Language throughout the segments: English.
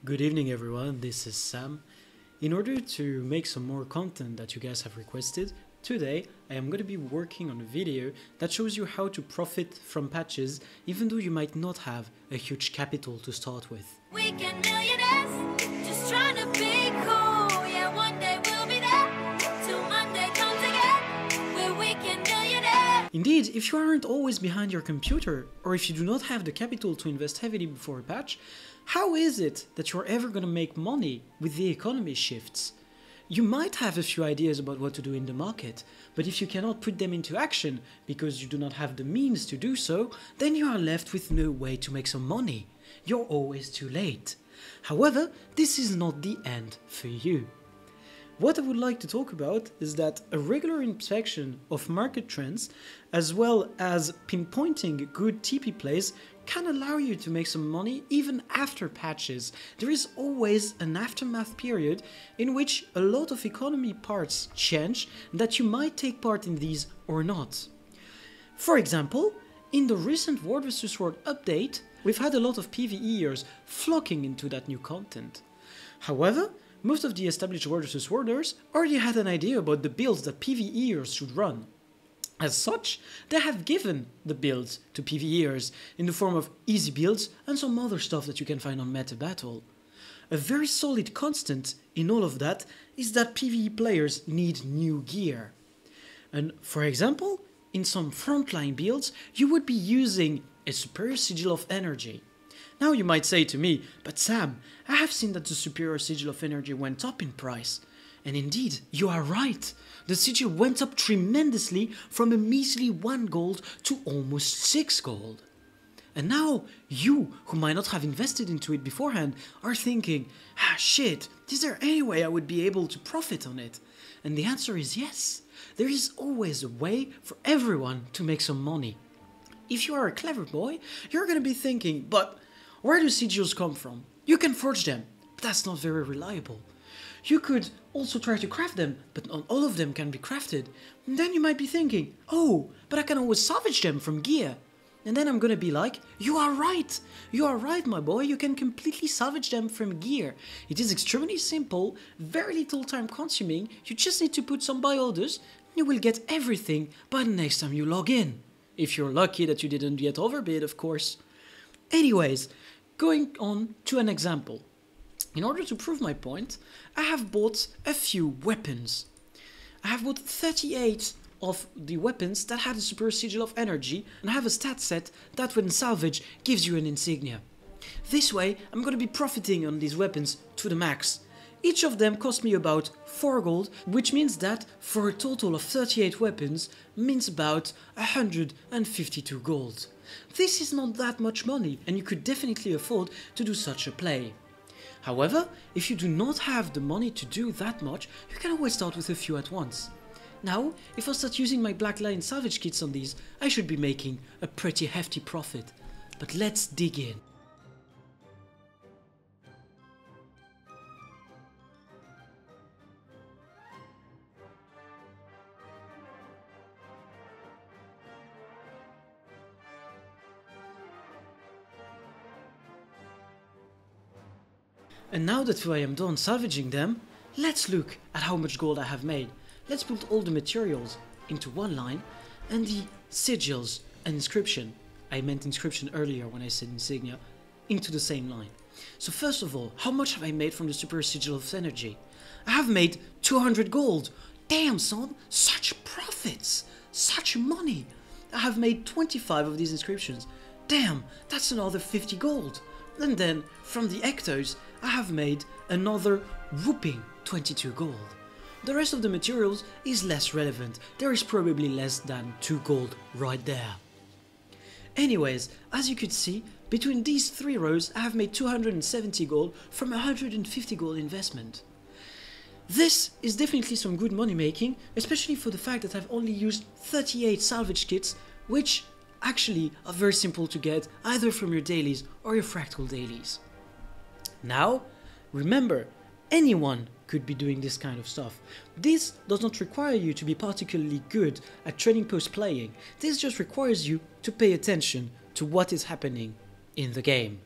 Good evening everyone, this is Sam. In order to make some more content that you guys have requested, today I am going to be working on a video that shows you how to profit from patches even though you might not have a huge capital to start with. Weekend millionaires, just trying to be cool. Yeah, one day we'll be there, till Monday comes again. We're weekend millionaires. Indeed, if you aren't always behind your computer, or if you do not have the capital to invest heavily before a patch, how is it that you're ever going to make money with the economy shifts? You might have a few ideas about what to do in the market, but if you cannot put them into action because you do not have the means to do so, then you are left with no way to make some money. You're always too late. However, this is not the end for you. What I would like to talk about is that a regular inspection of market trends, as well as pinpointing good TP plays, can allow you to make some money even after patches. There is always an aftermath period in which a lot of economy parts change that you might take part in these or not. For example, in the recent World vs. World update, we've had a lot of PvEers flocking into that new content. However, most of the established World vs. Worlders already had an idea about the builds that PvEers should run. As such, they have given the builds to PvEers in the form of easy builds and some other stuff that you can find on Meta Battle. A very solid constant in all of that is that PvE players need new gear. And for example, in some frontline builds, you would be using a superior sigil of energy. Now you might say to me, but Sam, I have seen that the superior sigil of energy went up in price. And indeed, you are right. The sigil went up tremendously from a measly 1 gold to almost 6 gold. And now, you, who might not have invested into it beforehand, are thinking, shit, is there any way I would be able to profit on it? And the answer is yes. There is always a way for everyone to make some money. If you are a clever boy, you're gonna be thinking, but where do sigils come from? You can forge them, but that's not very reliable. You could also try to craft them, but not all of them can be crafted. And then you might be thinking, oh, but I can always salvage them from gear. And then I'm gonna be like, you are right, my boy, you can completely salvage them from gear. It is extremely simple, very little time consuming, you just need to put some buy orders, and you will get everything by the next time you log in. If you're lucky that you didn't get overbid, of course. Anyways, going on to an example. In order to prove my point, I have bought a few weapons. I have bought 38 of the weapons that have a superior sigil of energy and have a stat set that when salvaged gives you an insignia. This way I'm going to be profiting on these weapons to the max. Each of them cost me about 4 gold, which means that for a total of 38 weapons means about 152 gold. This is not that much money and you could definitely afford to do such a play. However, if you do not have the money to do that much, you can always start with a few at once. Now, if I start using my Black Lion salvage kits on these, I should be making a pretty hefty profit. But let's dig in. And now that I am done salvaging them, let's look at how much gold I have made. Let's put all the materials into one line and the sigils and inscription, I meant inscription earlier when I said insignia, into the same line. So first of all, how much have I made from the superior sigil of energy? I have made 200 gold. Damn son, such profits, such money. I have made 25 of these inscriptions. Damn, that's another 50 gold. And then, from the ectos, I have made another whooping 22 gold. The rest of the materials is less relevant, there is probably less than 2 gold right there. Anyways, as you could see, between these 3 rows I have made 270 gold from 150 gold investment. This is definitely some good money making, especially for the fact that I've only used 38 salvage kits, which actually are very simple to get either from your dailies or your fractal dailies. Now, remember, anyone could be doing this kind of stuff. This does not require you to be particularly good at trading post playing, this just requires you to pay attention to what is happening in the game.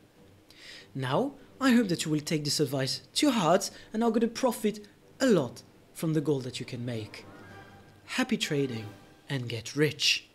Now, I hope that you will take this advice to heart and are going to profit a lot from the gold that you can make. Happy trading and get rich!